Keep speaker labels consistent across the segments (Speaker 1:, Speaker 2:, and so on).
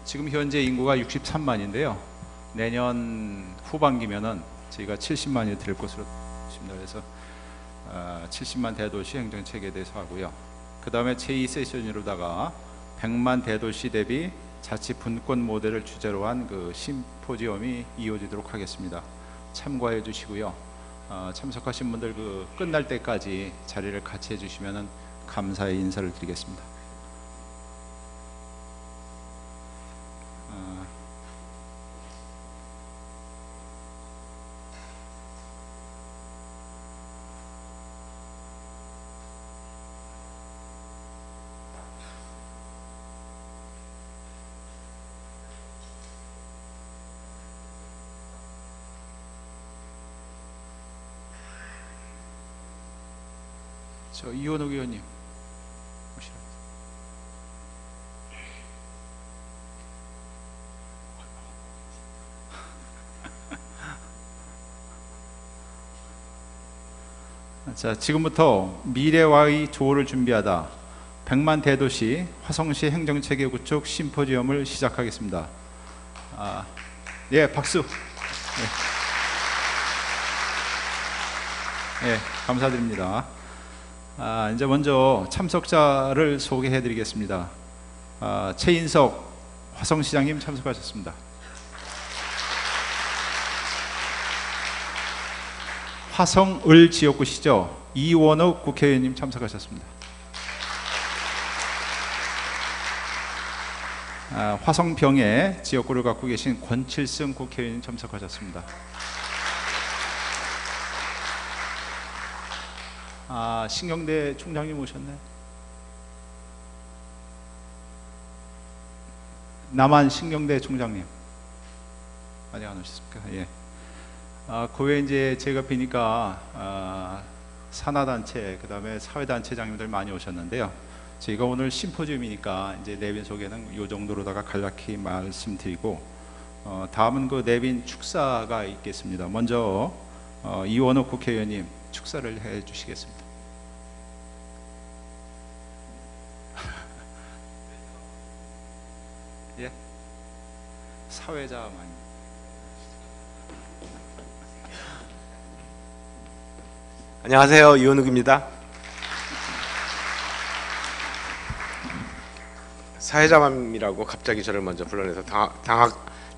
Speaker 1: 지금 현재 인구가 63만인데요. 내년 후반기면은 저희가 70만이 될 것으로 있습니다. 그래서 70만 대도시 행정체계에 대해서 하고요. 그 다음에 제2 세션으로다가 100만 대도시 대비 자치 분권 모델을 주제로 한 그 심포지엄이 이어지도록 하겠습니다. 참고해 주시고요. 참석하신 분들 그 끝날 때까지 자리를 같이 해주시면 감사의 인사를 드리겠습니다. 저 이원욱 의원님 오시라. 자, 지금부터 미래와의 조화를 준비하다 100만 대도시 화성시 행정체계 구축 심포지엄을 시작하겠습니다. 예, 박수. 예, 감사드립니다. 이제 먼저 참석자를 소개해 드리겠습니다. 최인석 화성시장님 참석하셨습니다. 화성을 지역구시죠. 이원욱 국회의원님 참석하셨습니다. 화성병에 지역구를 갖고 계신 권칠승 국회의원님 참석하셨습니다. 신경대 총장님 오셨나요? 남한 신경대 총장님 아직 안 오셨습니까? 예. 그 외에 이제 제가 뵈니까 산하단체, 그 다음에 사회단체장님들 많이 오셨는데요. 저희가 오늘 심포지엄이니까 이제 내빈 소개는 이 정도로다가 간략히 말씀드리고, 다음은 그 내빈 축사가 있겠습니다. 먼저 이원욱 국회의원님 축사를 해 주시겠습니다. 예? 사회자만.
Speaker 2: 안녕하세요, 이원욱입니다. 사회자맘이라고 갑자기 저를 먼저 불러내서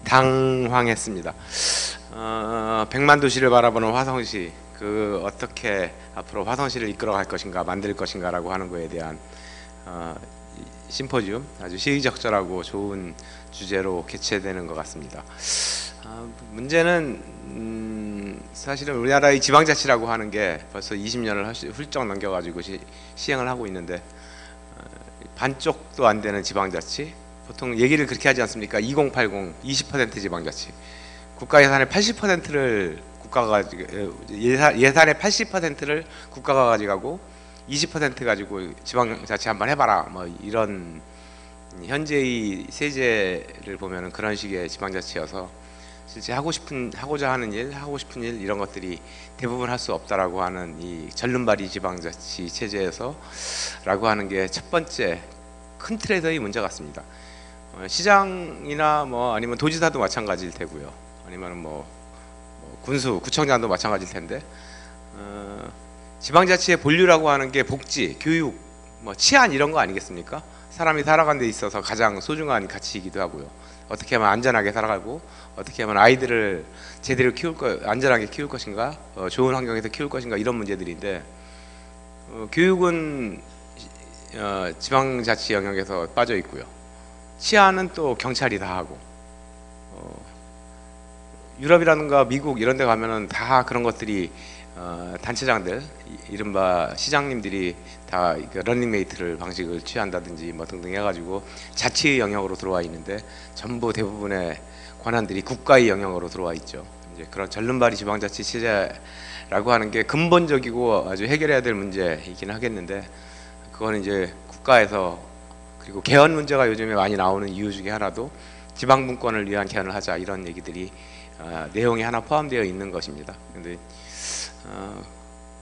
Speaker 2: 당황했습니다. 100만 도시를 바라보는 화성시, 어떻게 앞으로 화성시를 이끌어갈 것인가, 만들 것인가라고 하는 거에 대한 심포지엄, 아주 시의적절하고 좋은 주제로 개최되는 것 같습니다. 문제는 사실은 우리나라의 지방자치라고 하는 게 벌써 20년을 훌쩍 넘겨가지고 시행을 하고 있는데, 반쪽도 안 되는 지방자치, 보통 얘기를 그렇게 하지 않습니까? 2080, 20% 지방자치, 국가 예산의 80%를 예산의 80%를 국가가 가져가고 20% 가지고 지방자치 한번 해봐라, 뭐 이런 현재의 세제를 보면은 그런 식의 지방자치여서 실제 하고자 하는 일, 하고 싶은 일, 이런 것들이 대부분 할 수 없다라고 하는 이 절름발이 지방자치 체제에서 라고 하는 게 첫 번째 큰 틀에서의 문제 같습니다. 시장이나 뭐 아니면 도지사도 마찬가지일 테고요. 아니면 뭐 군수, 구청장도 마찬가지일 텐데, 지방자치의 본류라고 하는 게 복지, 교육, 뭐 치안 이런 거 아니겠습니까? 사람이 살아가는 데 있어서 가장 소중한 가치이기도 하고요. 어떻게 하면 안전하게 살아가고, 어떻게 하면 아이들을 제대로 안전하게 키울 것인가, 좋은 환경에서 키울 것인가, 이런 문제들인데, 교육은 지방자치 영역에서 빠져 있고요. 치안은 또 경찰이 다 하고, 유럽이라든가 미국 이런 데 가면은 다 그런 것들이 단체장들, 이른바 시장님들이 다 런닝메이트를 방식을 취한다든지 뭐 등등 해가지고 자치의 영역으로 들어와 있는데, 전부 대부분의 권한들이 국가의 영역으로 들어와 있죠. 이제 그런 절름발이 지방자치 체제라고 하는 게 근본적이고 아주 해결해야 될 문제이긴 하겠는데, 그거는 이제 국가에서, 그리고 개헌 문제가 요즘에 많이 나오는 이유 중에 하나도 지방분권을 위한 개헌을 하자, 이런 얘기들이 내용이 하나 포함되어 있는 것입니다. 근데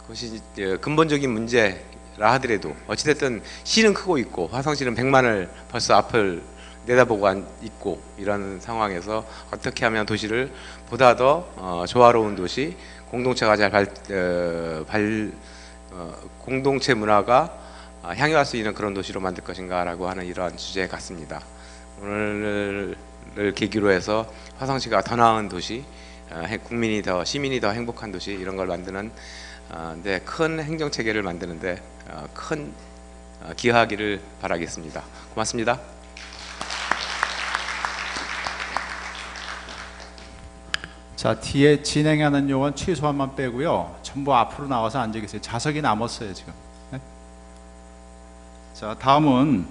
Speaker 2: 그것이 근본적인 문제라 하더라도 어찌됐든 시는 크고 있고, 화성시는 100만을 벌써 앞을 내다보고 있고 이런 상황에서 어떻게 하면 도시를 보다 더 조화로운 도시, 공동체가 공동체 문화가 향유할 수 있는 그런 도시로 만들 것인가라고 하는 이러한 주제 같습니다. 오늘을 계기로 해서 화성시가 더 나은 도시, 시민이 더 행복한 도시 이런 걸 만드는 큰 행정 체계를 만드는데 큰 기여하기를 바라겠습니다. 고맙습니다.
Speaker 1: 자, 뒤에 진행하는 요원 최소한만 빼고요. 전부 앞으로 나와서 앉아 계세요. 좌석이 남았어요, 지금. 네? 자, 다음은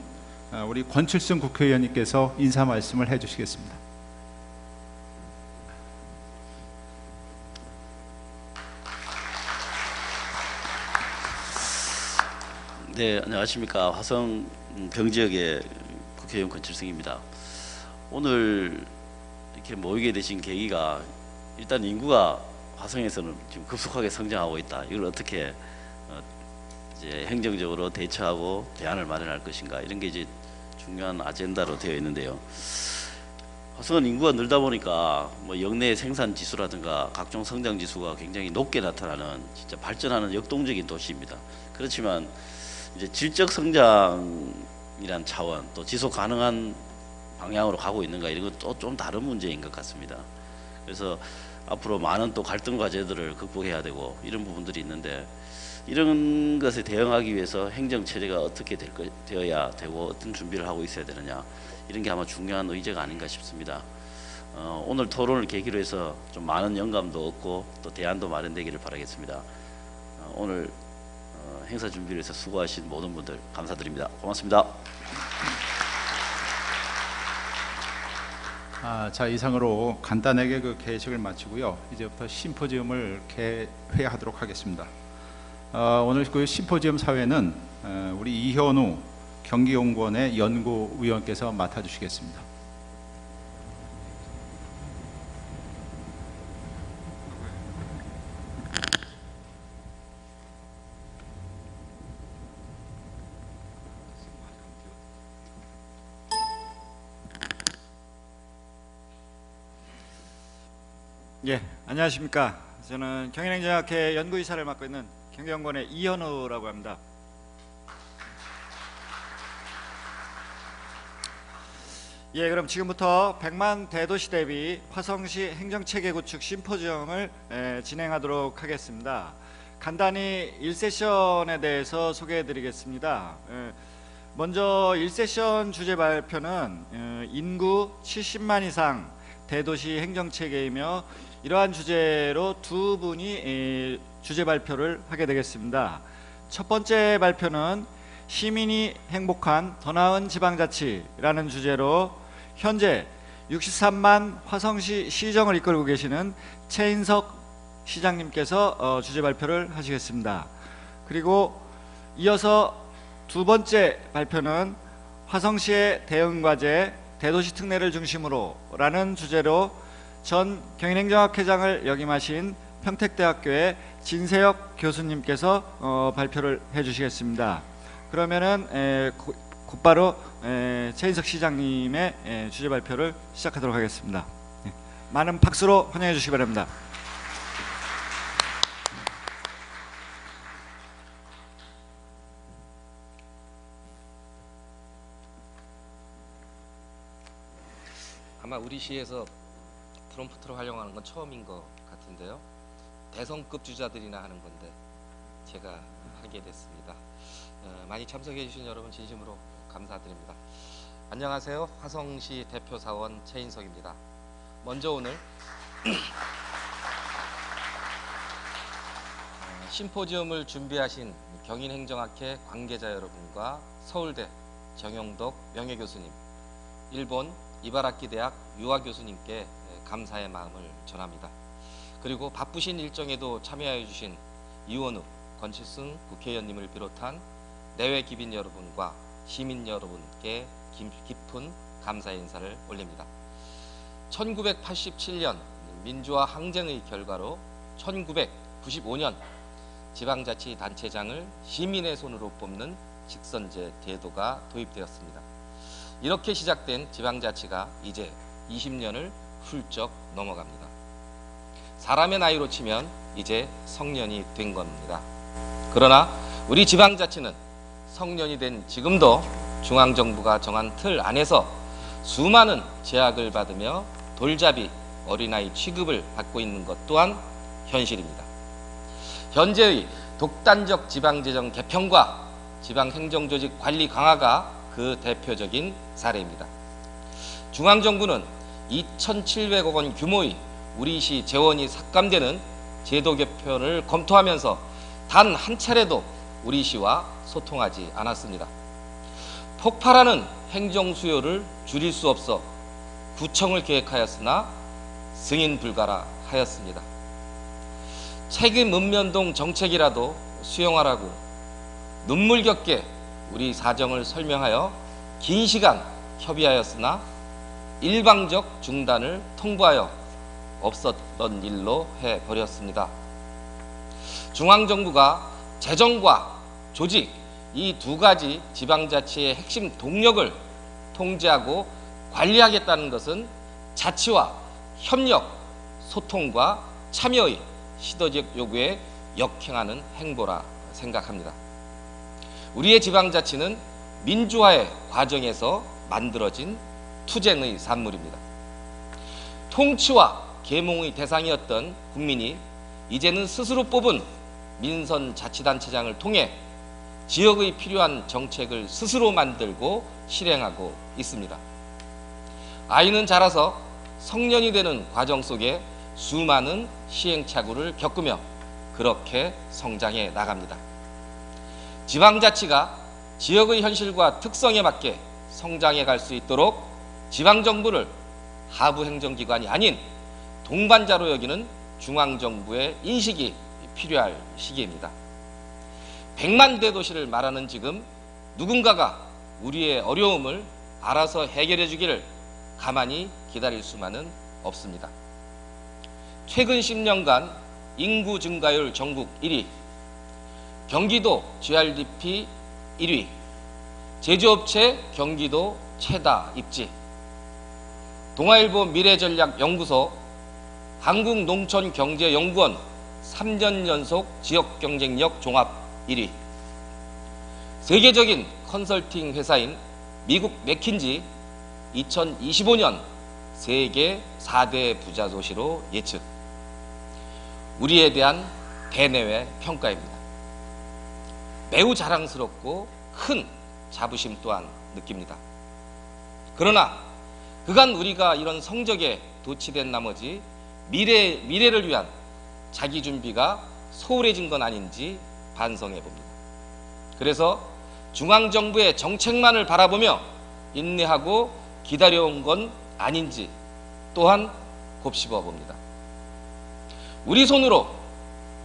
Speaker 1: 우리 권칠승 국회의원님께서 인사 말씀을 해 주시겠습니다.
Speaker 3: 네, 안녕하십니까. 화성 병지역의 국회의원 권칠승입니다. 오늘 이렇게 모이게 되신 계기가 일단 인구가 화성에서는 지금 급속하게 성장하고 있다. 이걸 어떻게 이제 행정적으로 대처하고 대안을 마련할 것인가, 이런 게 이제 중요한 아젠다로 되어 있는데요. 화성은 인구가 늘다 보니까 뭐 역내 생산 지수라든가 각종 성장 지수가 굉장히 높게 나타나는 진짜 발전하는 역동적인 도시입니다. 그렇지만 이제 질적 성장이란 차원, 또 지속 가능한 방향으로 가고 있는가, 이런 것도 좀 다른 문제인 것 같습니다. 그래서 앞으로 많은 또 갈등 과제들을 극복해야 되고 이런 부분들이 있는데, 이런 것에 대응하기 위해서 행정 체제가 어떻게 되어야 되고 어떤 준비를 하고 있어야 되느냐, 이런 게 아마 중요한 의제가 아닌가 싶습니다. 오늘 토론을 계기로 해서 좀 많은 영감도 얻고 또 대안도 마련되기를 바라겠습니다. 오늘 행사 준비를 해서 수고하신 모든 분들 감사드립니다. 고맙습니다.
Speaker 1: 자, 이상으로 간단하게 그 개식을 마치고요. 이제부터 심포지엄을 개회하도록 하겠습니다. 오늘 그 심포지엄 사회는 우리 이현우 경기연구원의 연구위원께서 맡아주시겠습니다.
Speaker 4: 예, 안녕하십니까. 저는 경인행정학회 연구이사를 맡고 있는 경기연구원의 이현우라고 합니다. 예, 그럼 지금부터 100만 대도시 대비 화성시 행정체계 구축 심포지엄을 진행하도록 하겠습니다. 간단히 1세션에 대해서 소개해 드리겠습니다. 먼저 1세션 주제 발표는 인구 70만 이상 대도시 행정체계이며, 이러한 주제로 두 분이 주제 발표를 하게 되겠습니다. 첫 번째 발표는 시민이 행복한 더 나은 지방자치라는 주제로 현재 63만 화성시 시정을 이끌고 계시는 최인석 시장님께서 주제 발표를 하시겠습니다. 그리고 이어서 두 번째 발표는 화성시의 대응과제 대도시 특례를 중심으로 라는 주제로 전 경인행정학회장을 역임하신 평택대학교의 진세혁 교수님께서 발표를 해 주시겠습니다. 그러면은 곧바로 최인석 시장님의 주제 발표를 시작하도록 하겠습니다. 많은 박수로 환영해 주시기 바랍니다.
Speaker 5: 아마 우리 시에서 프롬프트를 활용하는 건 처음인 것 같은데요. 대성급 주자들이나 하는 건데 제가 하게 됐습니다. 많이 참석해 주신 여러분 진심으로 감사드립니다. 안녕하세요. 화성시 대표사원 최인석입니다. 먼저 오늘 심포지엄을 준비하신 경인행정학회 관계자 여러분과 서울대 정영덕 명예교수님, 일본 이바라키 대학 유아 교수님께 감사의 마음을 전합니다. 그리고 바쁘신 일정에도 참여해 주신 이원우 권칠승 국회의원님을 비롯한 내외 기빈 여러분과 시민 여러분께 깊은 감사의 인사를 올립니다. 1987년 민주화 항쟁의 결과로 1995년 지방자치단체장을 시민의 손으로 뽑는 직선제 제도가 도입되었습니다. 이렇게 시작된 지방자치가 이제 20년을 훌쩍 넘어갑니다. 사람의 나이로 치면 이제 성년이 된 겁니다. 그러나 우리 지방자치는 성년이 된 지금도 중앙정부가 정한 틀 안에서 수많은 제약을 받으며 돌잡이 어린아이 취급을 받고 있는 것 또한 현실입니다. 현재의 독단적 지방재정 개편과 지방행정조직 관리 강화가 그 대표적인 사례입니다. 중앙정부는 2,700억 원 규모의 우리시 재원이 삭감되는 제도 개편을 검토하면서 단 한 차례도 우리시와 소통하지 않았습니다. 폭발하는 행정 수요를 줄일 수 없어 구청을 계획하였으나 승인 불가라 하였습니다. 책임 읍면동 정책이라도 수용하라고 눈물겹게 우리 사정을 설명하여 긴 시간 협의하였으나 일방적 중단을 통보하여 없었던 일로 해버렸습니다. 중앙정부가 재정과 조직 이 두 가지 지방자치의 핵심 동력을 통제하고 관리하겠다는 것은 자치와 협력, 소통과 참여의 시도적 요구에 역행하는 행보라 생각합니다. 우리의 지방자치는 민주화의 과정에서 만들어진 투쟁의 산물입니다. 통치와 계몽의 대상이었던 국민이 이제는 스스로 뽑은 민선자치단체장을 통해 지역의 필요한 정책을 스스로 만들고 실행하고 있습니다. 아이는 자라서 성년이 되는 과정 속에 수많은 시행착오를 겪으며 그렇게 성장해 나갑니다. 지방자치가 지역의 현실과 특성에 맞게 성장해 갈 수 있도록 지방정부를 하부행정기관이 아닌 동반자로 여기는 중앙정부의 인식이 필요할 시기입니다. 100만 대도시를 말하는 지금 누군가가 우리의 어려움을 알아서 해결해 주기를 가만히 기다릴 수만은 없습니다. 최근 10년간 인구 증가율 전국 1위, 경기도 GRDP 1위, 제조업체 경기도 최다 입지, 동아일보 미래전략연구소, 한국농촌경제연구원 3년 연속 지역경쟁력 종합 1위, 세계적인 컨설팅 회사인 미국 맥킨지 2025년 세계 4대 부자 도시로 예측, 우리에 대한 대내외 평가입니다. 매우 자랑스럽고 큰 자부심 또한 느낍니다. 그러나 그간 우리가 이런 성적에 도취된 나머지 미래를 위한 자기 준비가 소홀해진 건 아닌지 반성해 봅니다. 그래서 중앙정부의 정책만을 바라보며 인내하고 기다려온 건 아닌지 또한 곱씹어 봅니다. 우리 손으로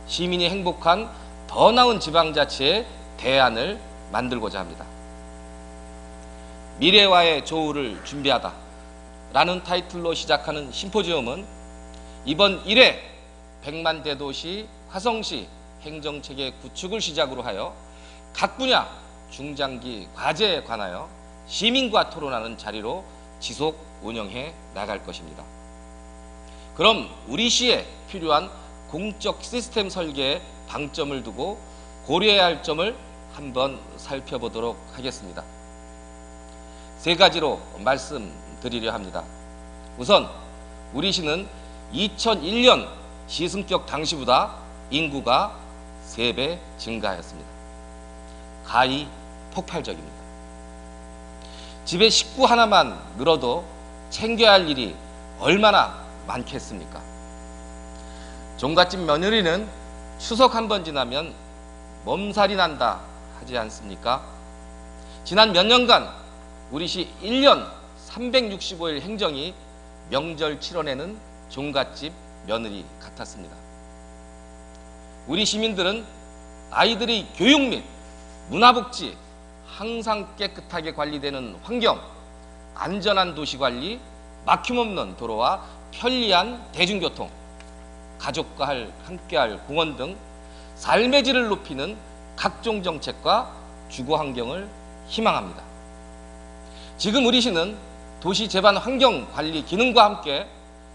Speaker 5: 시민이 행복한 더 나은 지방자치의 대안을 만들고자 합니다. 미래와의 조우를 준비하다 라는 타이틀로 시작하는 심포지엄은 이번 1회 100만 대도시 화성시 행정체계 구축을 시작으로 하여 각 분야 중장기 과제에 관하여 시민과 토론하는 자리로 지속 운영해 나갈 것입니다. 그럼 우리 시에 필요한 공적 시스템 설계에 방점을 두고 고려해야 할 점을 한번 살펴보도록 하겠습니다. 세 가지로 말씀드리려 합니다. 우선 우리 시는 2001년 시승격 당시보다 인구가 3배 증가하였습니다. 가히 폭발적입니다. 집에 식구 하나만 늘어도 챙겨야 할 일이 얼마나 많겠습니까? 종갓집 며느리는 추석 한 번 지나면 몸살이 난다 하지 않습니까? 지난 몇 년간 우리 시 1년 365일 행정이 명절 치러내는 종갓집 며느리 같았습니다. 우리 시민들은 아이들의 교육 및 문화복지, 항상 깨끗하게 관리되는 환경, 안전한 도시관리, 막힘없는 도로와 편리한 대중교통, 가족과 함께할 공원 등 삶의 질을 높이는 각종 정책과 주거 환경을 희망합니다. 지금 우리 시는 도시 제반 환경 관리 기능과 함께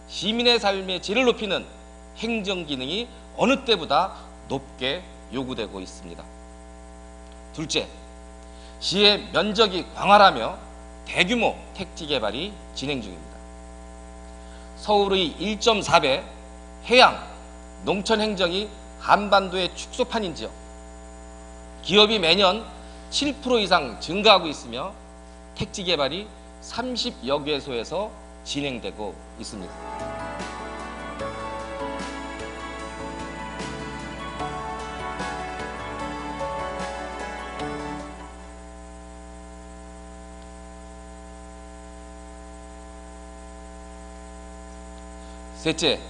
Speaker 5: 시민의 삶의 질을 높이는 행정 기능이 어느 때보다 높게 요구되고 있습니다. 둘째, 시의 면적이 광활하며 대규모 택지 개발이 진행 중입니다. 서울의 1.4배 해양, 농촌 행정이 한반도의 축소판인 지역, 기업이 매년 7% 이상 증가하고 있으며 택지 개발이 30여 개소에서 진행되고 있습니다. 셋째,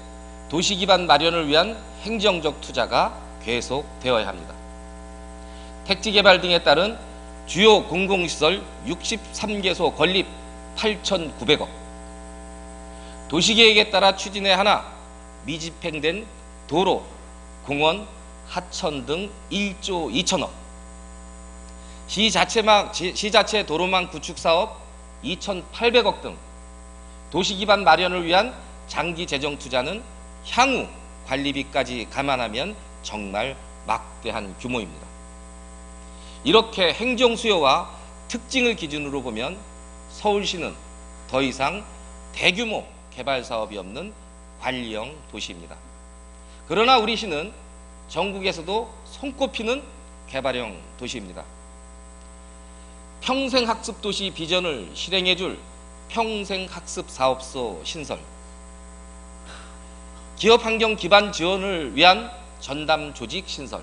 Speaker 5: 도시 기반 마련을 위한 행정적 투자가 계속되어야 합니다. 택지 개발 등에 따른 주요 공공시설 63개소 건립 8,900억, 도시계획에 따라 추진해 하나 미집행된 도로, 공원, 하천 등 1조 2천억, 시자체 도로망 구축 사업 2,800억 등 도시 기반 마련을 위한 장기 재정 투자는 향후 관리비까지 감안하면 정말 막대한 규모입니다. 이렇게 행정 수요와 특징을 기준으로 보면 서울시는 더 이상 대규모 개발 사업이 없는 관리형 도시입니다. 그러나 우리 시는 전국에서도 손꼽히는 개발형 도시입니다. 평생학습도시 비전을 실행해줄 평생학습사업소 신설, 기업환경 기반 지원을 위한 전담 조직 신설,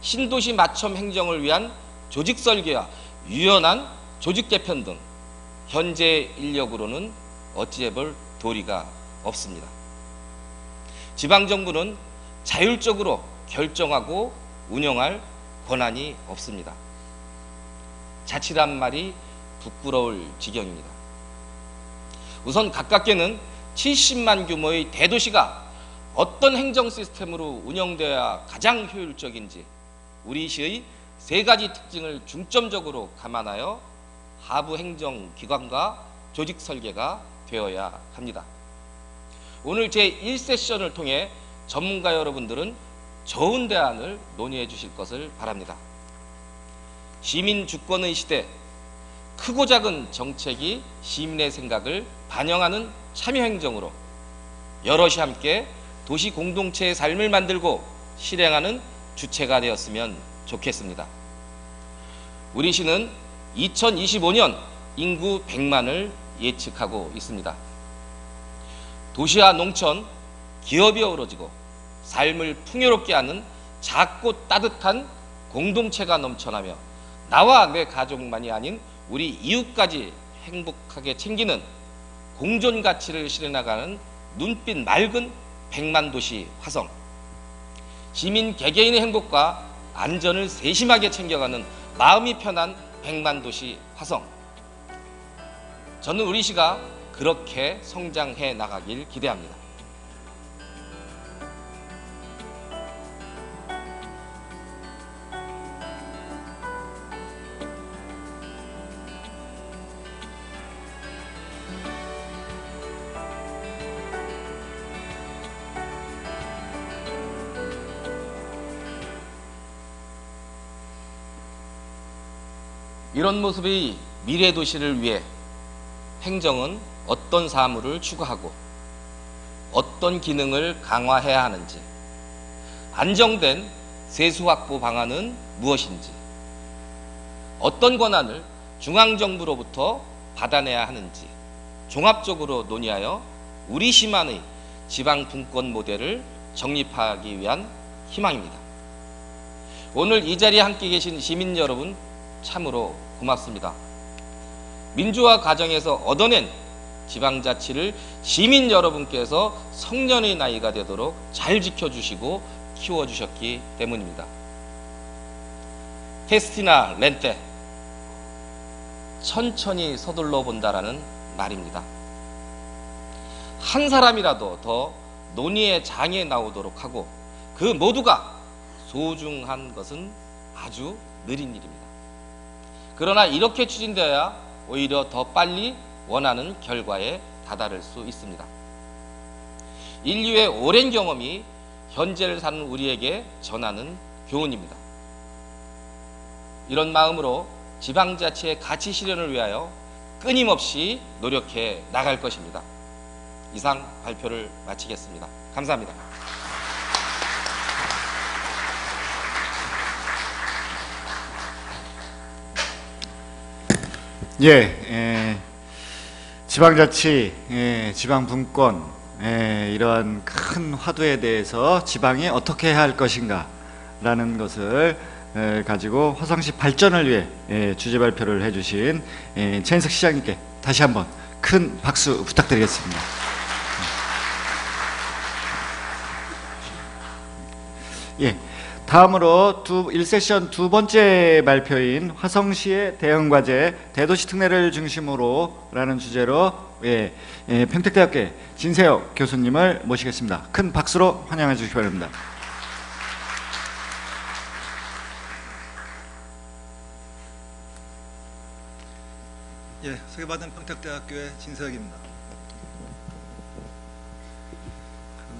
Speaker 5: 신도시 맞춤 행정을 위한 조직 설계와 유연한 조직 개편 등 현재 인력으로는 어찌해볼 도리가 없습니다. 지방정부는 자율적으로 결정하고 운영할 권한이 없습니다. 자치란 말이 부끄러울 지경입니다. 우선 가깝게는 70만 규모의 대도시가 어떤 행정 시스템으로 운영되어야 가장 효율적인지 우리 시의 세 가지 특징을 중점적으로 감안하여 하부 행정기관과 조직 설계가 되어야 합니다. 오늘 제1세션을 통해 전문가 여러분들은 좋은 대안을 논의해 주실 것을 바랍니다. 시민 주권의 시대, 크고 작은 정책이 시민의 생각을 반영하는 참여행정으로 여럿이 함께 도시 공동체의 삶을 만들고 실행하는 주체가 되었으면 좋겠습니다. 우리 시는 2025년 인구 100만을 예측하고 있습니다. 도시와 농촌, 기업이 어우러지고 삶을 풍요롭게 하는 작고 따뜻한 공동체가 넘쳐나며 나와 내 가족만이 아닌 우리 이웃까지 행복하게 챙기는 공존 가치를 실현해가는 눈빛 맑은 100만 도시 화성, 시민 개개인의 행복과 안전을 세심하게 챙겨가는 마음이 편한 100만 도시 화성. 저는 우리 시가 그렇게 성장해 나가길 기대합니다. 이런 모습의 미래 도시를 위해 행정은 어떤 사무를 추구하고 어떤 기능을 강화해야 하는지, 안정된 세수 확보 방안은 무엇인지, 어떤 권한을 중앙정부로부터 받아내야 하는지 종합적으로 논의하여 우리 시만의 지방 분권 모델을 정립하기 위한 희망입니다. 오늘 이 자리에 함께 계신 시민 여러분 참으로 고맙습니다. 민주화 과정에서 얻어낸 지방자치를 시민 여러분께서 성년의 나이가 되도록 잘 지켜주시고 키워주셨기 때문입니다. 테스티나 렌테, 천천히 서둘러 본다라는 말입니다. 한 사람이라도 더 논의의 장에 나오도록 하고 그 모두가 소중한 것은 아주 느린 일입니다. 그러나 이렇게 추진되어야 오히려 더 빨리 원하는 결과에 다다를 수 있습니다. 인류의 오랜 경험이 현재를 사는 우리에게 전하는 교훈입니다. 이런 마음으로 지방자치의 가치 실현을 위하여 끊임없이 노력해 나갈 것입니다. 이상 발표를 마치겠습니다. 감사합니다.
Speaker 4: 지방자치, 지방분권, 이러한 큰 화두에 대해서 지방이 어떻게 해야 할 것인가 라는 것을 가지고 화성시 발전을 위해 주제 발표를 해주신 최인석 시장님께 다시 한번 큰 박수 부탁드리겠습니다. 다음으로 1세션 두 번째 발표인 화성시의 대응과제 대도시 특례를 중심으로 라는 주제로 평택대학교 진세혁 교수님을 모시겠습니다. 큰 박수로 환영해 주시기 바랍니다.
Speaker 6: 소개받은 평택대학교의 진세혁입니다.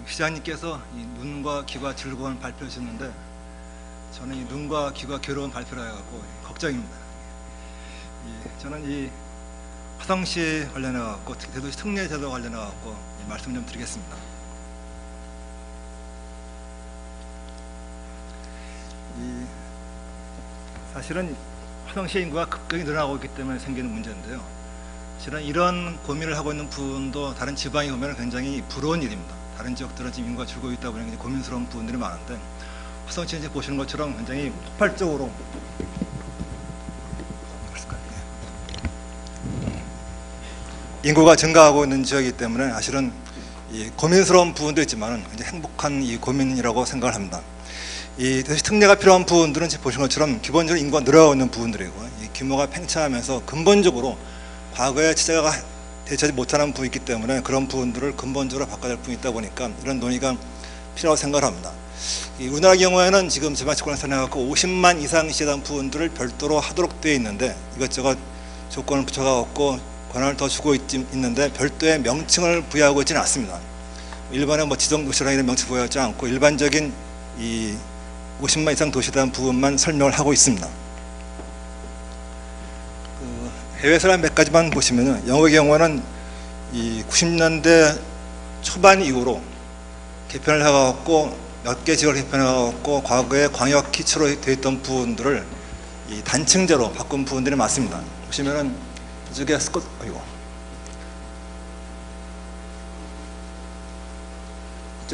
Speaker 6: 시장님께서 이 눈과 귀가 즐거운 발표를 하셨는데 저는 이 눈과 귀가 괴로운 발표를 해갖고 걱정입니다. 저는 이 화성시 관련해갖고 대도시 특례제도 관련해갖고 말씀 좀 드리겠습니다. 사실은 화성시의 인구가 급격히 늘어나고 있기 때문에 생기는 문제인데요. 실은 이런 고민을 하고 있는 부분도 다른 지방에 보면 굉장히 부러운 일입니다. 다른 지역들은 지금 인구가 줄고 있다 보니 고민스러운 부분들이 많은데 화성시 이제 보시는 것처럼 굉장히 폭발적으로 인구가 증가하고 있는 지역이기 때문에 사실은 고민스러운 부분도 있지만 이제 행복한 이 고민이라고 생각을 합니다. 이 도시 특례가 필요한 부분들은 지금 보시는 것처럼 기본적으로 인구가 늘어가고 있는 부분들이고 이 규모가 팽창하면서 근본적으로 과거에 지자체가 대처하지 못하는 부분이 있기 때문에 그런 부분들을 근본적으로 바꿔야 할 부분이 있다 보니까 이런 논의가 필요하다고 생각을 합니다. 우리나라 경우에는 지금 지방채권을 선정해서 50만 이상 시대한 부분들을 별도로 하도록 되어 있는데 이것저것 조건을 붙여갖고 권한을 더 주고 있는데 별도의 명칭을 부여하고 있지는 않습니다. 일반의 지정도시라는 이런 명칭을 부여하지 않고 일반적인 이 50만 이상 도시에 대한 부분만 설명을 하고 있습니다. 해외 사람 몇 가지만 보시면은 영어의 경우는 이 90년대 초반 이후로 개편을 해갖고 몇 개 지역을 개편해갖고 과거에 광역 기초로 되어 있던 부분들을 이 단층제로 바꾼 부분들이 많습니다. 보시면은 이쪽에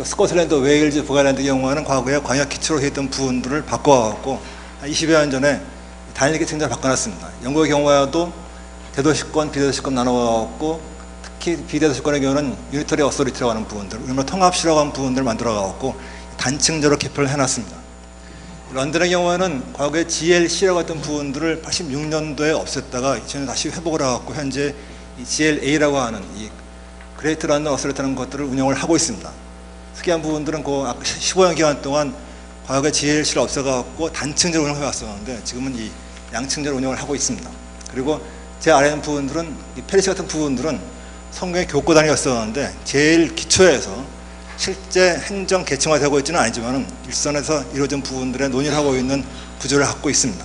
Speaker 6: 스코틀랜드, 웨일즈, 북아일랜드 경우에는 과거에 광역 기초로 되어 있던 부분들을 바꿔갖고 20여 년 전에 단일 계층제로 바꿔놨습니다. 영국의 경우에도 대도시권, 비대도시권 나눠갖고 특히 비대도시권의 경우는 유니터리 어소리티라고 하는 부분들, 우리말 통합시라고 하는 부분들을 만들어갖고 단층제로 개편을 해놨습니다. 런던의 경우에는 과거에 GLC라고 했던 부분들을 86년도에 없앴다가 2000년 다시 회복을 해갖고 현재 이 GLA라고 하는 이 그레이트 런던 어소리티라는 것들을 운영을 하고 있습니다. 특이한 부분들은 그 15년 기간 동안 과거에 GLC를 없애갖고 단층제로 운영해 왔었는데 지금은 이 양층제로 운영을 하고 있습니다. 그리고 제 아래 있는 부분들은 이 페리시 같은 부분들은 성경의 교과단이었었는데 제일 기초에서 실제 행정 계층화되고 있지는 아니지만 일선에서 이루어진 부분들의 논의를 하고 있는 구조를 갖고 있습니다.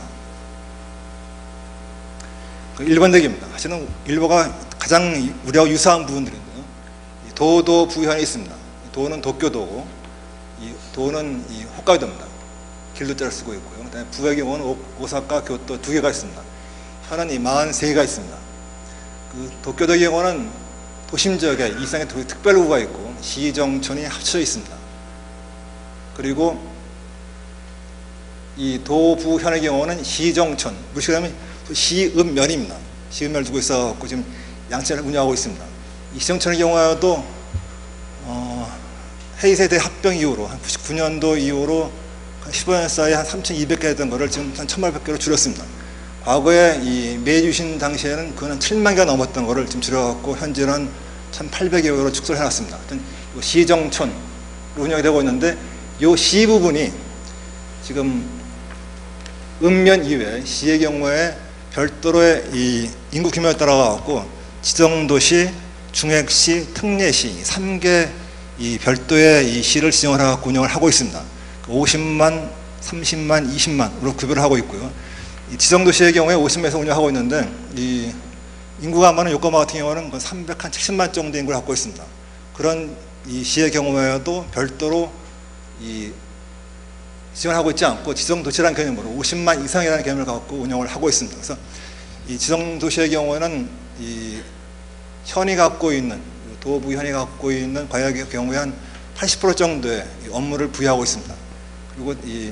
Speaker 6: 일반적입니다. 사실은 일부가 가장 우리하고 유사한 부분들인데요. 도도 부현이 있습니다. 도는 도쿄도고 이 도는 이 홋카이도입니다. 길도자를 쓰고 있고요. 그다음에 부의 경우는 오사카, 교토 두 개가 있습니다. 현은 이 43개가 있습니다. 그 도쿄도의 경우는 도심 지역에 이상의 특별구가 있고 시정촌이 합쳐져 있습니다. 그리고 이 도부현의 경우는 시정촌, 무식하면 시읍면입니다. 시읍면을 두고 있어서 지금 양체를 운영하고 있습니다. 이 시정촌의 경우에도 헤이세대 합병 이후로 한 99년도 이후로 15년 사이에 한 3,200개 했던 거를 지금 한 1,800개로 줄였습니다. 과거에 이 매주신 당시에는 그는 7만 개가 넘었던 거를 지금 줄여갖고 현재는 1,800여 개로 축소를 해놨습니다. 시정촌 운영이 되고 있는데 이 시 부분이 지금 읍면 이외에 시의 경우에 별도로의 이 인구 규모에 따라 갖고 지정도시, 중핵시, 특례시 3개 이 별도의 이 시를 지정을 해갖고 운영을 하고 있습니다. 50만, 30만, 20만으로 구별을 하고 있고요. 이 지정도시의 경우에 50만에서 운영하고 있는데 이 인구가 많은 요코하마 같은 경우는 370만 정도 인구를 갖고 있습니다. 그런 이 시의 경우에도 별도로 이 지정을 하고 있지 않고 지정도시라는 개념으로 50만 이상이라는 개념을 갖고 운영을 하고 있습니다. 그래서 이 지정도시의 경우에는 이 현이 갖고 있는 도부 현이 갖고 있는 과역의 경우에 한 80% 정도의 업무를 부여하고 있습니다. 그리고 이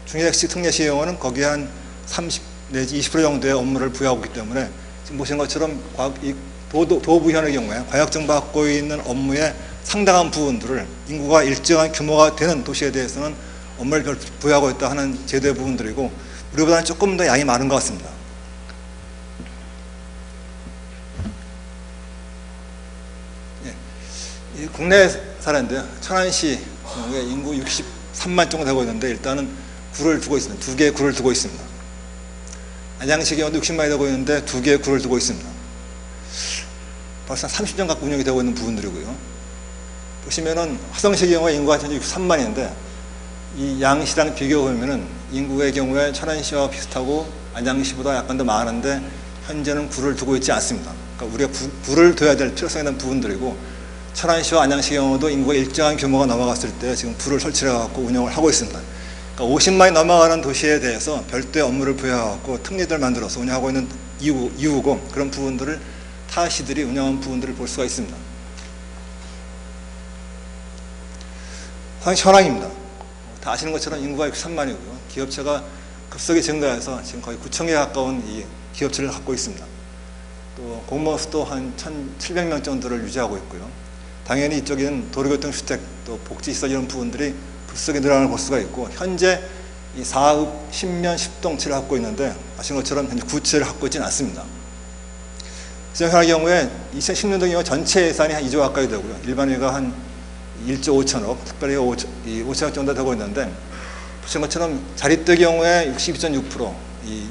Speaker 6: 중핵시, 특례시의 경우는 거기에 한 30 내지 20% 정도의 업무를 부여하고 있기 때문에 지금 보신 것처럼 이 도부현의 경우에 과역정 받고 있는 업무의 상당한 부분들을 인구가 일정한 규모가 되는 도시에 대해서는 업무를 부여하고 있다 하는 제도의 부분들이고 우리보다는 조금 더 양이 많은 것 같습니다. 이 국내 사례인데요. 천안시 경우에 인구 63만 정도 되고 있는데 일단은 굴을 두고 있습니다. 2개의 굴을 두고 있습니다. 안양시 경우도 60만이 되고 있는데 2개의 굴을 두고 있습니다. 벌써 30년 갖고 운영이 되고 있는 부분들이고요. 보시면은 화성시 경우에 인구가 현재 63만인데 이 양시랑 비교해보면은 인구의 경우에 천안시와 비슷하고 안양시보다 약간 더 많은데 현재는 굴을 두고 있지 않습니다. 그러니까 우리가 굴을 둬야 될 필요성에 대한 부분들이고 천안시와 안양시 경우도 인구가 일정한 규모가 넘어갔을 때 지금 굴을 설치해 갖고 운영을 하고 있습니다. 그러니까 50만이 넘어가는 도시에 대해서 별도의 업무를 부여하고 특례들을 만들어서 운영하고 있는 이유고 그런 부분들을 타 시들이 운영한 부분들을 볼 수가 있습니다. 상당히 현황입니다. 다 아시는 것처럼 인구가 63만이고요. 기업체가 급속히 증가해서 지금 거의 9,000개 가까운 이 기업체를 갖고 있습니다. 또 공무원 수도 한 1,700명 정도를 유지하고 있고요. 당연히 이쪽에는 도로교통, 주택, 또 복지시설 이런 부분들이 급속히 늘어나는 걸 볼 수가 있고 현재 이 사읍 10면 10동치를 갖고 있는데 아시는 것처럼 현재 구치를 갖고 있지는 않습니다. 지정현의 경우에 2010년도 경우 전체 예산이 한 2조 가까이 되고요. 일반회가 한 1조 5천억, 특별히가 5천억 정도 되고 있는데 보신 것처럼 자립도의 경우에 62.6%,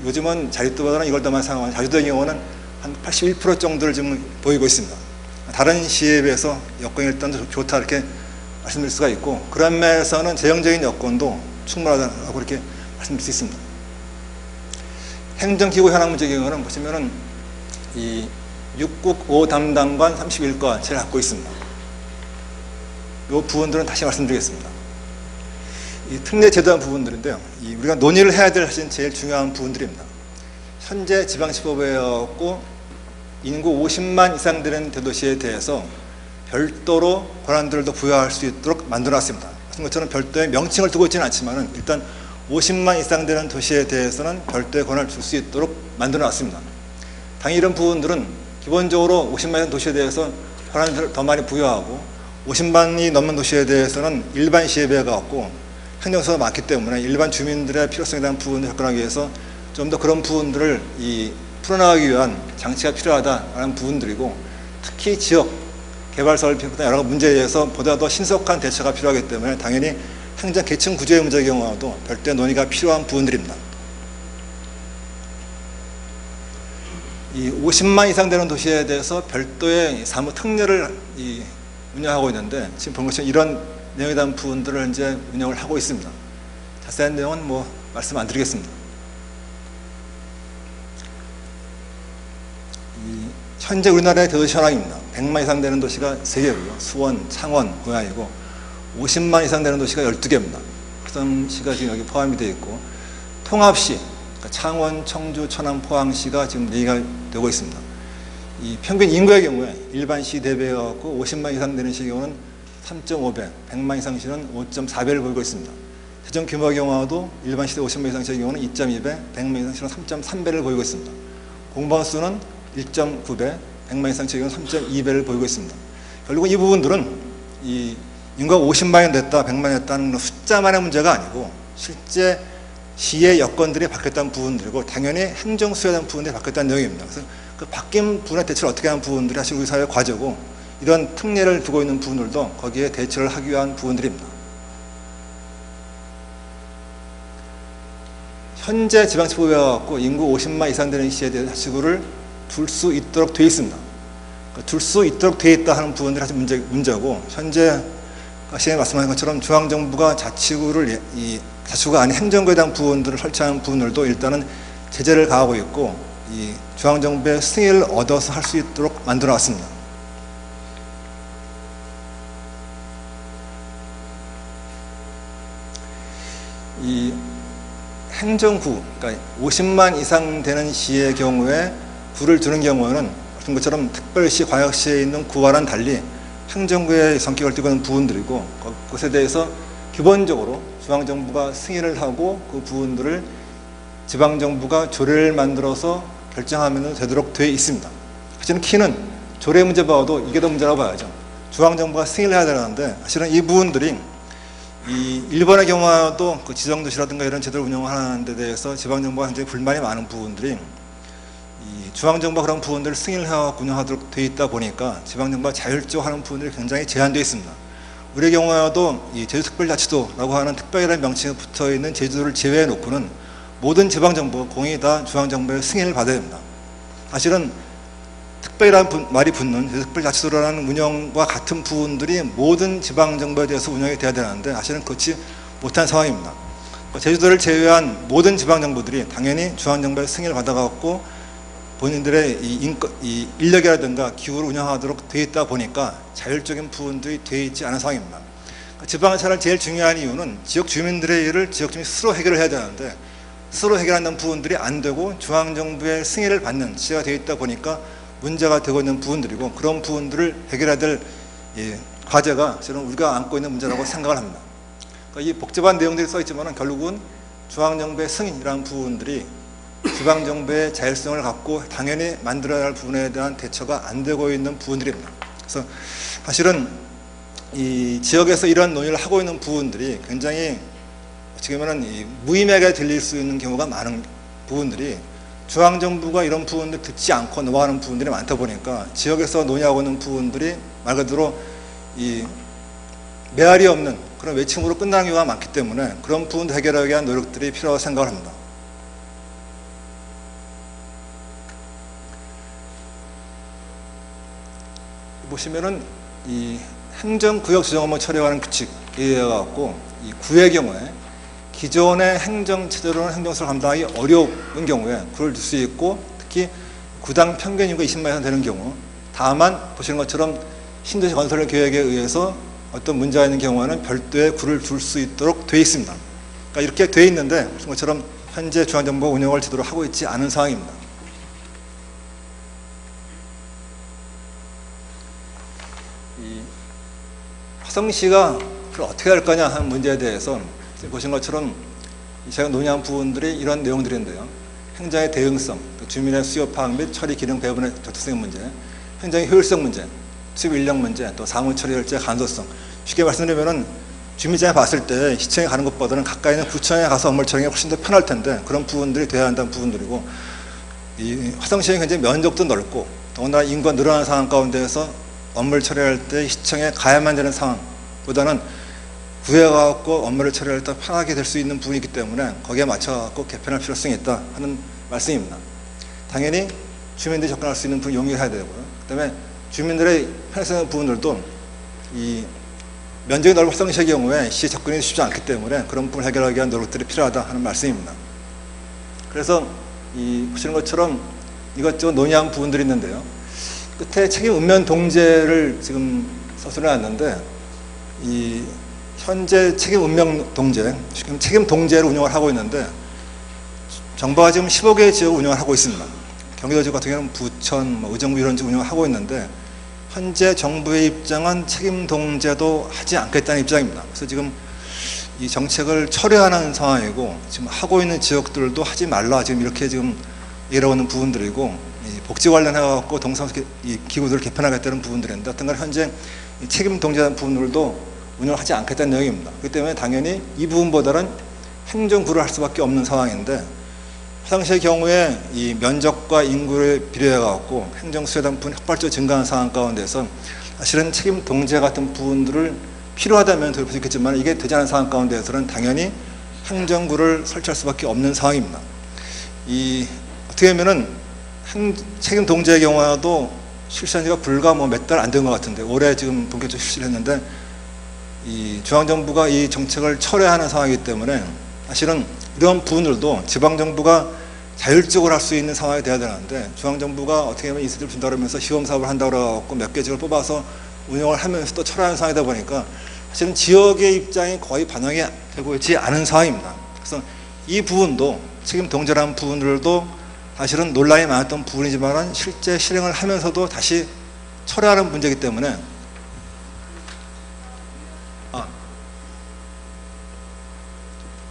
Speaker 6: 요즘은 자립도보다는 이걸 더 많이 사용하는 자주도의 경우는 한 81% 정도를 지금 보이고 있습니다. 다른 시에 비해서 여건이 일단 좋다 이렇게 말씀드릴 수가 있고 그런 면에서는 재정적인 여건도 충분하다고 이렇게 말씀드릴 수 있습니다. 행정기구 현황 문제 경우는 보시면은 이 6국 5담당관 31과체를 갖고 있습니다. 이 부분들은 다시 말씀드리겠습니다. 이 특례 제도한 부분들인데요. 우리가 논의를 해야 될 사실 제일 중요한 부분들입니다. 현재 지방시법에였고 인구 50만 이상 되는 대도시에 대해서 별도로 권한들을 더 부여할 수 있도록 만들어놨습니다. 그런 것처럼 별도의 명칭을 두고 있지는 않지만 일단 50만 이상 되는 도시에 대해서는 별도의 권한을 줄 수 있도록 만들어놨습니다. 당연히 이런 부분들은 기본적으로 50만 이상 도시에 대해서 권한을 더 많이 부여하고 50만이 넘는 도시에 대해서는 일반 시에 비해 갖고 행정소가 많기 때문에 일반 주민들의 필요성에 대한 부분을 접근하기 위해서 좀 더 그런 부분들을 풀어나가기 위한 장치가 필요하다라는 부분들이고 특히 지역 개발사를 비롯한 여러 문제에 대해서 보다 더 신속한 대처가 필요하기 때문에 당연히 행정 계층 구조의 문제의 경우도 별도의 논의가 필요한 부분들입니다. 이 50만 이상 되는 도시에 대해서 별도의 사무 특례를 운영하고 있는데 지금 본 것처럼 이런 내용에 대한 부분들을 이제 운영을 하고 있습니다. 자세한 내용은 뭐 말씀 안 드리겠습니다. 현재 우리나라의 대도시 현황입니다. 100만 이상 되는 도시가 3개고요. 수원, 창원, 고양이고 50만 이상 되는 도시가 12개입니다. 화성시가 지금 여기 포함이 되어 있고 통합시, 그러니까 창원, 청주, 천안, 포항시가 지금 4개가 되고 있습니다. 이 평균 인구의 경우에 일반 시 대비해갖고 50만 이상 되는 시의 경우는 3.5배, 100만 이상 시는 5.4배를 보이고 있습니다. 재정 규모의 경우도 일반 시대 50만 이상 시의 경우는 2.2배, 100만 이상 시는 3.3배를 보이고 있습니다. 공무원 수는 1.9배, 100만 이상 시의 경우는 3.2배를 보이고 있습니다. 결국은 이 부분들은 이 인구가 50만이 됐다, 100만이 됐다는 숫자만의 문제가 아니고 실제 시의 여건들이 바뀌었다는 부분들이고 당연히 행정수에 대한 부분들이 바뀌었다는 내용입니다. 그래서 그 바뀐 부분의 대처를 어떻게 하는 부분들이 사실 우리 사회의 과제고 이런 특례를 두고 있는 부분들도 거기에 대처를 하기 위한 부분들입니다. 현재 지방채법에 갖고 인구 50만 이상 되는 시에 대한 자치구를 둘 수 있도록 되어 있습니다. 그러니까 둘 수 있도록 되어 있다 하는 부분들이 사실 문제고, 현재 시장에 말씀하신 것처럼 중앙정부가 자치구를 이 자치구가 아닌 행정구에 대한 부분들을 설치하는 부분들도 일단은 제재를 가하고 있고, 이 중앙정부의 승인을 얻어서 할 수 있도록 만들어 놨습니다. 이 행정구, 그러니까 50만 이상 되는 시의 경우에 구를 두는 경우는 같은 것처럼 특별시, 광역시에 있는 구와는 달리 행정구의 성격을 띠고 있는 부분들이고, 그것에 대해서 기본적으로 중앙정부가 승인을 하고 그 부분들을 지방정부가 조례를 만들어서 결정하면 되도록 되어 있습니다. 사실은 키는 조례 문제 봐도 이게 더 문제라고 봐야죠. 중앙정부가 승인을 해야 되는데, 사실은 이 부분들이 이 일본의 경우도 그 지정도시라든가 이런 제도를 운영하는 데 대해서 지방정부가 굉장히 불만이 많은 부분들이 이 중앙정부가 그런 부분들을 승인을 해서 운영하도록 되어 있다 보니까 지방정부가 자율적으로 하는 부분들이 굉장히 제한되어 있습니다. 우리의 경우에도 이 제주특별자치도라고 하는 특별이라는 명칭에 붙어 있는 제주도를 제외해 놓고는 모든 지방정부가 공이 다 중앙정부의 승인을 받아야 됩니다. 사실은 특별이라는 말이 붙는 제주특별자치도라는 운영과 같은 부분들이 모든 지방정부에 대해서 운영이 돼야 되는데 사실은 그렇지 못한 상황입니다. 제주도를 제외한 모든 지방정부들이 당연히 중앙정부의 승인을 받아갖고 본인들의 이 인력이라든가 기후를 운영하도록 되어 있다 보니까 자율적인 부분들이 되어 있지 않은 상황입니다. 지방자치를 제일 중요한 이유는 지역 주민들의 일을 지역 주민이 스스로 해결을 해야 되는데, 스스로 해결하는 부분들이 안 되고 중앙정부의 승인을 받는 시대가 되어 있다 보니까 문제가 되고 있는 부분들이고, 그런 부분들을 해결해야 될 과제가 저는 우리가 안고 있는 문제라고 생각을 합니다. 그러니까 이 복잡한 내용들이 써 있지만 결국은 중앙정부의 승인이라는 부분들이 지방정부의 자율성을 갖고 당연히 만들어야 할 부분에 대한 대처가 안 되고 있는 부분들입니다. 그래서 사실은 이 지역에서 이런 논의를 하고 있는 부분들이 굉장히 어떻게 보면 무의미하게 들릴 수 있는 경우가 많은 부분들이, 중앙정부가 이런 부분들 듣지 않고 넘어가는 부분들이 많다 보니까 지역에서 논의하고 있는 부분들이 말 그대로 이 메아리 없는 그런 외침으로 끝나는 경우가 많기 때문에 그런 부분들 해결하기 위한 노력들이 필요하다고 생각을 합니다. 보시면은 이 행정구역 지정업무 처리하는 규칙에 의해 갖고 이 구의 경우에 기존의 행정체제로는 행정수를 감당하기 어려운 경우에 구를 둘 수 있고, 특히 구당 평균 인구가 20만 이상 되는 경우, 다만 보시는 것처럼 신도시 건설 계획에 의해서 어떤 문제가 있는 경우에는 별도의 구를 둘 수 있도록 되어 있습니다. 그러니까 이렇게 되어 있는데 보시는 것처럼 현재 중앙정부가 운영을 제대로 하고 있지 않은 상황입니다. 이 화성시가 그걸 어떻게 할 거냐 하는 문제에 대해서 보신 것처럼 제가 논의한 부분들이 이런 내용들인데요. 행정의 대응성, 주민의 수요 파악 및 처리 기능 배분의 적극성 문제, 행정의 효율성 문제, 수입 인력 문제, 또 사무 처리 결제 간소성. 쉽게 말씀드리면은 주민장에 봤을 때 시청에 가는 것보다는 가까이 있는 구청에 가서 업무를 처리하는 게 훨씬 더 편할 텐데 그런 부분들이 돼야 한다는 부분들이고, 이 화성시는 굉장히 면적도 넓고 더군다나 인구가 늘어나는 상황 가운데에서 업무를 처리할 때 시청에 가야만 되는 상황보다는 구에 가고 업무를 처리할 때 편하게 될 수 있는 부분이기 때문에 거기에 맞춰갖고 개편할 필요성이 있다 하는 말씀입니다. 당연히 주민들이 접근할 수 있는 부분 용이해야 되고요. 그다음에 주민들의 편의성 부분들도 이 면적이 넓은 화성시의 경우에 시에 접근이 쉽지 않기 때문에 그런 부분을 해결하기 위한 노력들이 필요하다 하는 말씀입니다. 그래서 이 보시는 것처럼 이것저것 논의한 부분들이 있는데요. 끝에 책임 읍면 동제를 지금 서술해 놨는데, 이 현재 책임 읍면 동제, 지금 책임 동제를 운영을 하고 있는데 정부가 지금 15개의 지역을 운영을 하고 있습니다. 경기도 지역 같은 경우는 부천, 의정부 이런 지역 운영을 하고 있는데 현재 정부의 입장은 책임 동제도 하지 않겠다는 입장입니다. 그래서 지금 이 정책을 철회하는 상황이고 지금 하고 있는 지역들도 하지 말라 지금 이렇게 지금 얘기하고 있는 부분들이고, 이 복지 관련해갖고 동사무 이 기구들을 개편하겠다는 부분들인데 어떤 간 현재 이 책임 동제하는 부분들도 운영을 하지 않겠다는 내용입니다. 그렇기 때문에 당연히 이 부분보다는 행정구를 할 수밖에 없는 상황인데, 화성시의 경우에 이 면적과 인구를 비례해갖고 행정수에 대한 부분이 폭발적으로 증가하는 상황 가운데서 사실은 책임 동제 같은 부분들을 필요하다면 들을 수 있겠지만 이게 되지 않은 상황 가운데서는 당연히 행정구를 설치할 수밖에 없는 상황입니다. 어떻게 보면은 책임 동제의 경우에도 실시한 지가 불과 몇 달 안 된 것 같은데 올해 지금 본격적으로 실시를 했는데 이 중앙정부가 이 정책을 철회하는 상황이기 때문에 사실은 이런 부분들도 지방정부가 자율적으로 할 수 있는 상황이 돼야 되는데 중앙정부가 어떻게 보면 인센티브를 준다고 하면서 시험사업을 한다고 해갖고 몇 개 지역을 뽑아서 운영을 하면서 또 철회하는 상황이다 보니까 사실은 지역의 입장이 거의 반영이 되고 있지 않은 상황입니다. 그래서 이 부분도 책임 동제라는 부분들도 사실은 논란이 많았던 부분이지만 실제 실행을 하면서도 다시 철회하는 문제이기 때문에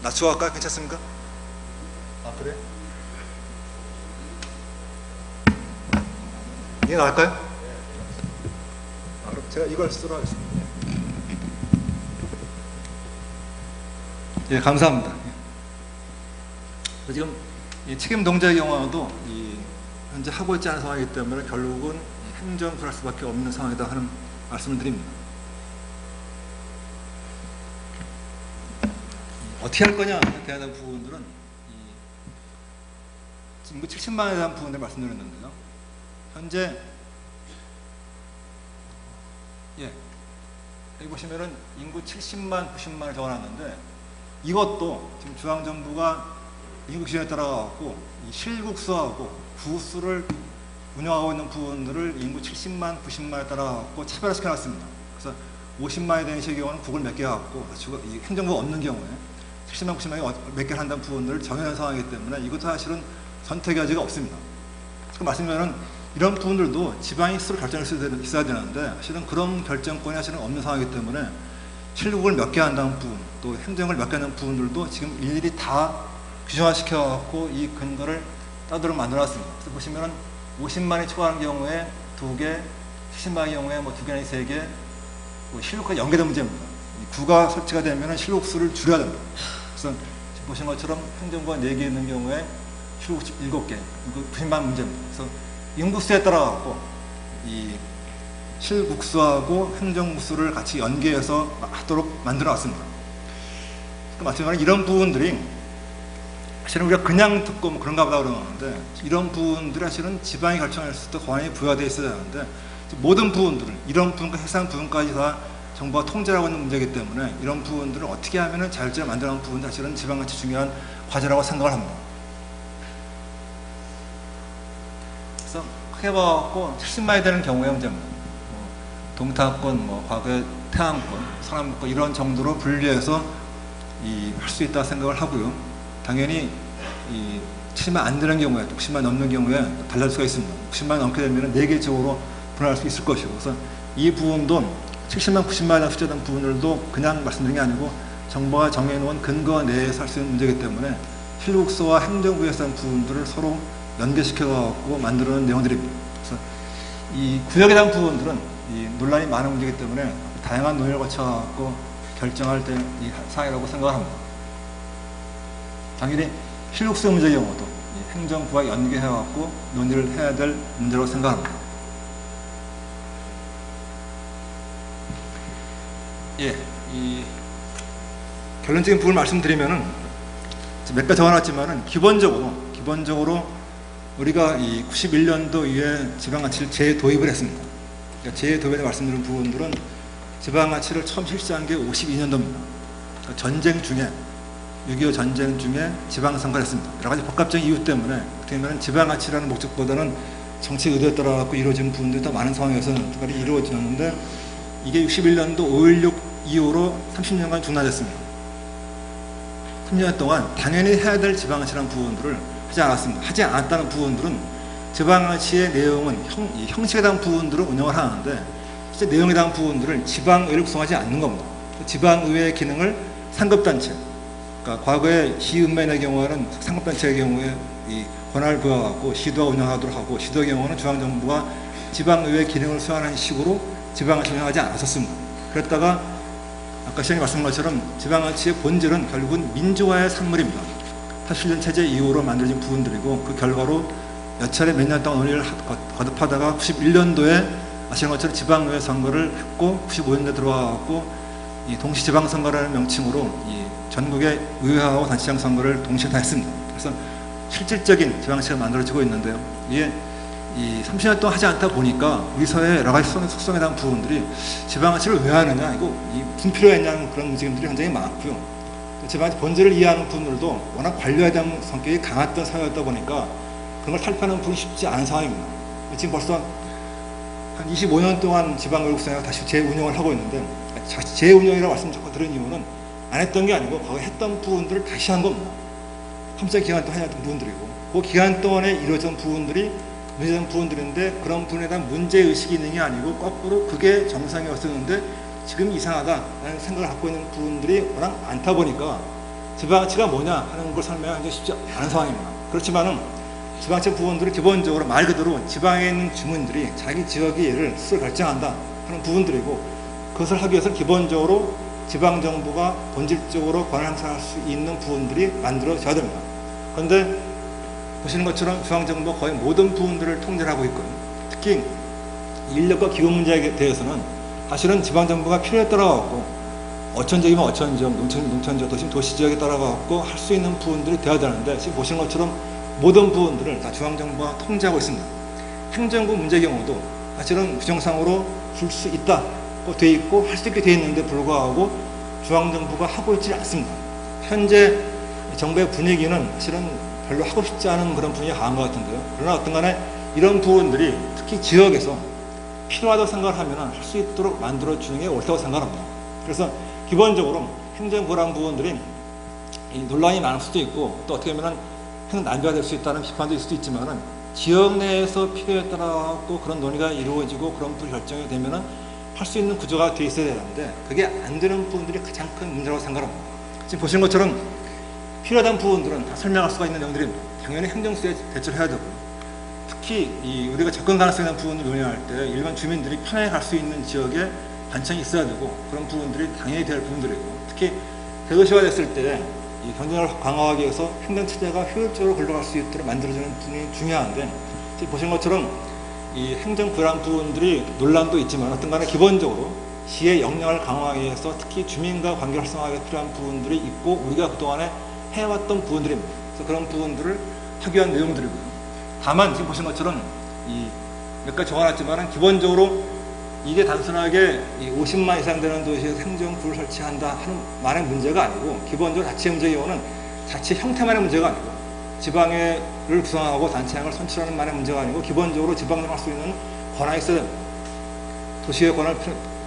Speaker 6: 낮추어 갈까요? 괜찮습니까? 그래? 이게 나을까요? 그럼 제가 이걸 쓰도록 하겠습니다. 예, 감사합니다. 지금 이 책임 동제의 경우도 현재 하고 있지 않은 상황이기 때문에 결국은 행정구를 할 수밖에 없는 상황이다 하는 말씀을 드립니다. 어떻게 할 거냐에 대한 부분들은 인구 70만 원에 대한 부분을 말씀드렸는데요. 현재 여기 보시면은 인구 70만, 90만을 적어놨는데 이것도 지금 중앙정부가 인구 기준에 따라 갖고 실국수하고 구수를 운영하고 있는 부분들을 인구 70만, 90만에 따라 갖고 차별화시켜 놨습니다. 그래서 50만이 되는 시의 경우는 국을 몇 개 갖고 행정부가 없는 경우에 70만, 90만이 몇 개를 한다는 부분들을 정해놓은 상황이기 때문에 이것도 사실은 선택의 여지가 없습니다. 그 말씀드리면 이런 부분들도 지방이 스스로 결정할 수 있어야 되는데 사실은 그런 결정권이 사실은 없는 상황이기 때문에 실국을 몇 개 한다는 부분 또 행정을 몇 개 하는 부분들도 지금 일일이 다 규정화시켜갖고 이 근거를 따도록 만들어놨습니다. 그래서 보시면은 50만이 초과하는 경우에 2개, 70만의 경우에 2개나 3개, 실국과 연계된 문제입니다. 구가 설치가 되면은 실국수를 줄여야 됩니다. 그래서 지금 보신 것처럼 행정구가 4개 있는 경우에 실국 7개, 90만 문제입니다. 그래서 인구수에 따라 갖고 이 실국수하고 행정구수를 같이 연계해서 하도록 만들어놨습니다. 마찬가지로 이런 부분들이 사실은 우리가 그냥 듣고 그런가 보다 그러는데 이런 부분들이 사실은 지방이 결정했을 때 권한이 부여되어 있어야 하는데 모든 부분들은 이런 부분과 해상 부분까지 다 정부가 통제하고 있는 문제이기 때문에 이런 부분들을 어떻게 하면 자율적으로 만들어가는 부분이 사실은 지방같이 중요한 과제라고 생각을 합니다. 그래서 크게 봐갖고 70만이 되는 경우의 문제입니다. 동타권, 과거의 태안권, 서남권 이런 정도로 분리해서 할 수 있다 생각을 하고요. 당연히 70만 안 되는 경우에 60만 넘는 경우에 달라질 수가 있습니다. 60만 넘게 되면 4개 지역으로 분할할 수 있을 것이고 그래서 이 부분도 70만, 90만에 숫자된 부분들도 그냥 말씀드린 게 아니고 정부가 정해놓은 근거 내에서 할 수 있는 문제이기 때문에 실국수와 행정부에서 한 부분들을 서로 연계시켜갖고 만들어놓은 내용들입니다. 그래서 이 구역에 대한 부분들은 논란이 많은 문제이기 때문에 다양한 논의를 거쳐갖고 결정할 때 이 사항이라고 생각을 합니다. 당연히 실국수 문제의 경우도 행정부와 연계해갖고 논의를 해야 될 문제라고 생각합니다. 결론적인 부분을 말씀드리면은 몇 가지 적어놨지만은 기본적으로 우리가 91년도 이후에 지방자치를 재도입을 했습니다. 그러니까 재도입에 말씀드린 부분들은 지방자치를 처음 실시한 게 52년도입니다. 그러니까 전쟁 중에 6.25 전쟁 중에 지방선거를 했습니다. 여러 가지 복합적인 이유 때문에 어떻게 보면 지방자치라는 목적보다는 정치 의도에 따라 갖고 이루어진 부분들이 더 많은 상황에서 이루어졌는데 이게 61년도 5.16 이후로 30년간 중단됐습니다. 3년 동안 당연히 해야 될 지방자치라는 부분들을 하지 않았습니다. 하지 않았다는 부분들은 지방자치의 내용은 형식에 대한 부분들을 운영을 하는데 실제 내용에 대한 부분들을 지방의회를 구성하지 않는 겁니다. 지방의회의 기능을 상급단체, 그러니까 과거에 시읍면의 경우에는 상급단체의 경우에 이 권한을 부여하고 시도가 운영하도록 하고 시도의 경우는 중앙정부가 지방의회 기능을 수행하는 식으로 지방자치를 운영하지 않았었습니다. 그랬다가 아까 시장님 말씀하신 것처럼 지방자치의 본질은 결국은 민주화의 산물입니다. 87년 체제 이후로 만들어진 부분들이고 그 결과로 몇 차례 몇 년 동안 논의를 거듭하다가 91년도에 아시는 것처럼 지방의회 선거를 했고 95년도에 들어와갖고 이 동시지방선거라는 명칭으로 이 전국의 의회하고 단체장 선거를 동시에 다 했습니다. 그래서 실질적인 지방시가 만들어지고 있는데요. 이게 이 30년 동안 하지 않다 보니까 우리 사회의 여러 가지 속성에 대한 부분들이 지방시를 왜 하느냐, 이거 이 분필요했냐는 그런 움직임들이 굉장히 많고요. 지방시 본질을 이해하는 분들도 워낙 관료에 대한 성격이 강했던 사회였다 보니까 그런 걸 탈피하는 분이 쉽지 않은 상황입니다. 지금 벌써 한 25년 동안 지방교육생활 다시 재운영을 하고 있는데, 재운영이라고 말씀 자꾸 들은 이유는 안 했던 게 아니고 과거 했던 부분들을 다시 한 겁니다. 3년 기간 동안 했던 부분들이고, 그 기간 동안에 이루어진 부분들이 문제된 부분들인데, 그런 부분에 대한 문제의식이 있는 게 아니고 거꾸로 그게 정상이었었는데 지금 이상하다라는 생각을 갖고 있는 부분들이 워낙 많다 보니까 지방치가 뭐냐 하는 걸 설명하기 쉽지 않은 상황입니다. 그렇지만은 지방채 부분들은 기본적으로 말 그대로 지방에 있는 주민들이 자기 지역의 일을 스스로 결정한다 하는 부분들이고, 그것을 하기 위해서 기본적으로 지방정부가 본질적으로 권한을 행사할 수 있는 부분들이 만들어져야 됩니다. 그런데 보시는 것처럼 중앙정부가 거의 모든 부분들을 통제를 하고 있거든요. 특히 인력과 기후 문제에 대해서는 사실은 지방정부가 필요에 따라가고 어촌지역이면 어촌지역, 농촌지역, 도시지역에 따라가고 할 수 있는 부분들이 되어야 되는데, 지금 보시는 것처럼 모든 부분들을 다 중앙정부가 통제하고 있습니다. 행정부 문제 경우도 사실은 규정상으로 줄 수 있다고 돼 있고 할 수 있게 돼 있는데 불구하고 중앙정부가 하고 있지 않습니다. 현재 정부의 분위기는 사실은 별로 하고 싶지 않은 그런 분위기가 강한 것 같은데요. 그러나 어떤 간에 이런 부분들이 특히 지역에서 필요하다고 생각을 하면 할 수 있도록 만들어주는 게 옳다고 생각합니다. 그래서 기본적으로 행정부란 부분들이 논란이 많을 수도 있고, 또 어떻게 보면 낭비가 될 수 있다는 비판도 있을 수도 있지만은, 지역 내에서 필요에 따라 그런 논의가 이루어지고 그런 부분 결정이 되면은 할 수 있는 구조가 돼 있어야 되는데, 그게 안 되는 부분들이 가장 큰 문제라고 생각합니다. 지금 보시는 것처럼 필요하다는 부분들은 다 설명할 수가 있는 내용들입니다. 당연히 행정수에 대처를 해야 되고, 특히 우리가 접근 가능성에 대한 부분을 논의할 때 일반 주민들이 편하게 갈 수 있는 지역에 관청이 있어야 되고, 그런 부분들이 당연히 될 부분들이고, 특히 대도시화 됐을 때 이 경쟁을 강화하기 위해서 행정체제가 효율적으로 굴러갈 수 있도록 만들어주는 부분이 중요한데, 지금 보신 것처럼 이 행정부란 부분들이 논란도 있지만 어떤 간에 기본적으로 시의 역량을 강화하기 위해서 특히 주민과 관계 활성화하기 필요한 부분들이 있고, 우리가 그동안에 해왔던 부분들입니다. 그래서 그런 부분들을 하기 위한 내용들이고요. 다만 지금 보신 것처럼 몇 가지 적어놨지만 기본적으로 이게 단순하게 50만 이상 되는 도시에서 행정부를 설치한다 하는 만의 문제가 아니고, 기본적으로 자치 문제의 경우는 자치 형태만의 문제가 아니고 지방을 구성하고 단체장을 선출하는 만의 문제가 아니고, 기본적으로 지방을 할 수 있는 권한이 있어야 됩니다. 도시의 권한을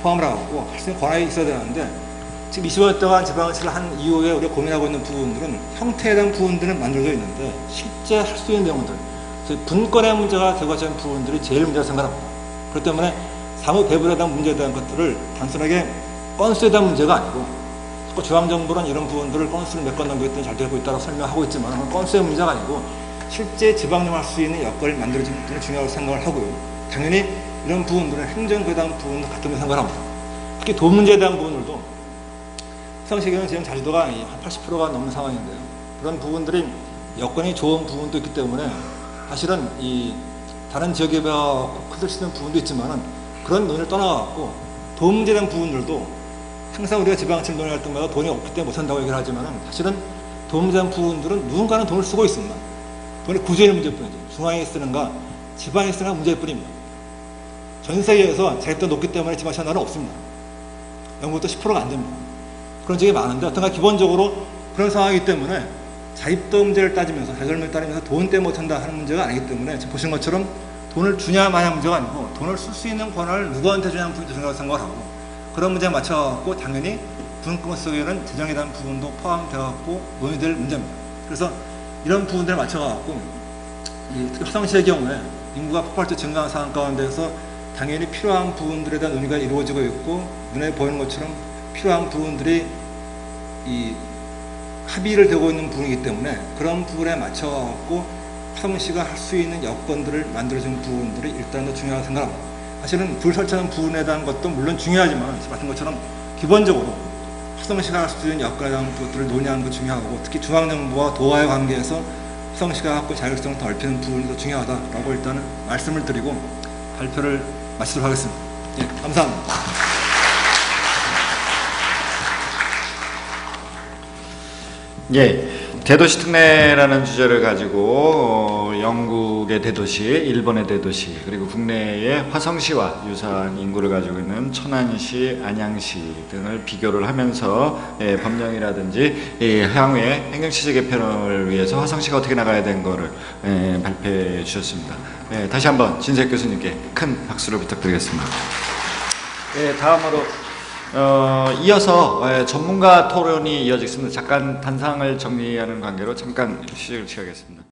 Speaker 6: 포함을 하고 할 수 있는 권한이 있어야 되는데, 지금 20년 동안 지방자치를 한 이후에 우리가 고민하고 있는 부분들은 형태에 대한 부분들은 만들어져 있는데 실제 할 수 있는 내용들, 분권의 문제가 되고자 하는 부분들이 제일 문제라고 생각합니다. 그렇기 때문에 사무 배분에 대한 문제에 대한 것들을 단순하게 건수에 대한 문제가 아니고, 자꾸 중앙정부는 이런 부분들을 건수를 몇 건 넘겼더니 잘 되고 있다고 설명하고 있지만 건수의 문제가 아니고 실제 지방령 할 수 있는 여건을 만들어주는 부분이 중요하다고 생각을 하고요. 당연히 이런 부분들은 행정부에 대한 부분도 같은 생각합니다. 특히 돈 문제에 대한 부분들도 시장시경은 지금 자주도가 한 80%가 넘는 상황인데요. 그런 부분들이 여건이 좋은 부분도 있기 때문에 사실은 다른 지역에 비해 크게 쓰는 부분도 있지만은 그런 논의를 떠나갖고 돈 문제에 대한 부분들도 항상 우리가 지방자치를 논의할 때마다 돈이 없기 때문에 못한다고 얘기를 하지만은 사실은 돈 문제에 대한 부분들은 누군가는 돈을 쓰고 있습니다. 돈의 구조의 문제뿐이죠. 중앙에 쓰는가 지방에 쓰는가 문제일 뿐입니다. 전 세계에서 자립도 높기 때문에 지방자치 나라는 없습니다. 영국도 10%가 안 됩니다. 그런 적이 많은데 어떤가 기본적으로 그런 상황이기 때문에 자립도 문제를 따지면서 자결을 따지면서 돈 때문에 못한다 하는 문제가 아니기 때문에 지금 보신 것처럼 돈을 주냐 마냐 문제가 아니고 돈을 쓸 수 있는 권한을 누구한테 주냐는 부분이 중요하다고 생각을 하고, 그런 문제에 맞춰갖고 당연히 분권 속에는 재정에 대한 부분도 포함되어갖고 논의될 문제입니다. 그래서 이런 부분들에 맞춰갖고 특히 화성시의 경우에 인구가 폭발적 증가하는 상황 가운데서 당연히 필요한 부분들에 대한 논의가 이루어지고 있고, 눈에 보이는 것처럼 필요한 부분들이 합의를 되고 있는 부분이기 때문에 그런 부분에 맞춰갖고 화성시가 할 수 있는 여건들을 만들어주는 부분들이 일단 더 중요하다고 생각합니다. 사실은 불 설치하는 부분에 대한 것도 물론 중요하지만 같은 것처럼 기본적으로 화성시가 할 수 있는 여건에 대한 것들을 논의하는 것 중요하고, 특히 중앙정부와 도와의 관계에서 화성시가 갖고 자율성을 더 넓히는 부분이 더 중요하다라고 일단은 말씀을 드리고 발표를 마치도록 하겠습니다. 예, 감사합니다.
Speaker 4: 예, 대도시 특례라는 주제를 가지고 영국의 대도시, 일본의 대도시, 그리고 국내의 화성시와 유사한 인구를 가지고 있는 천안시, 안양시 등을 비교를 하면서 법령이라든지 향후에 행정체제 개편을 위해서 화성시가 어떻게 나가야 되는 거를 발표해 주셨습니다. 다시 한번 진색 교수님께 큰 박수를 부탁드리겠습니다. 다음으로 이어서 전문가 토론이 이어지겠습니다. 잠깐 단상을 정리하는 관계로 잠깐 휴식을 취하겠습니다.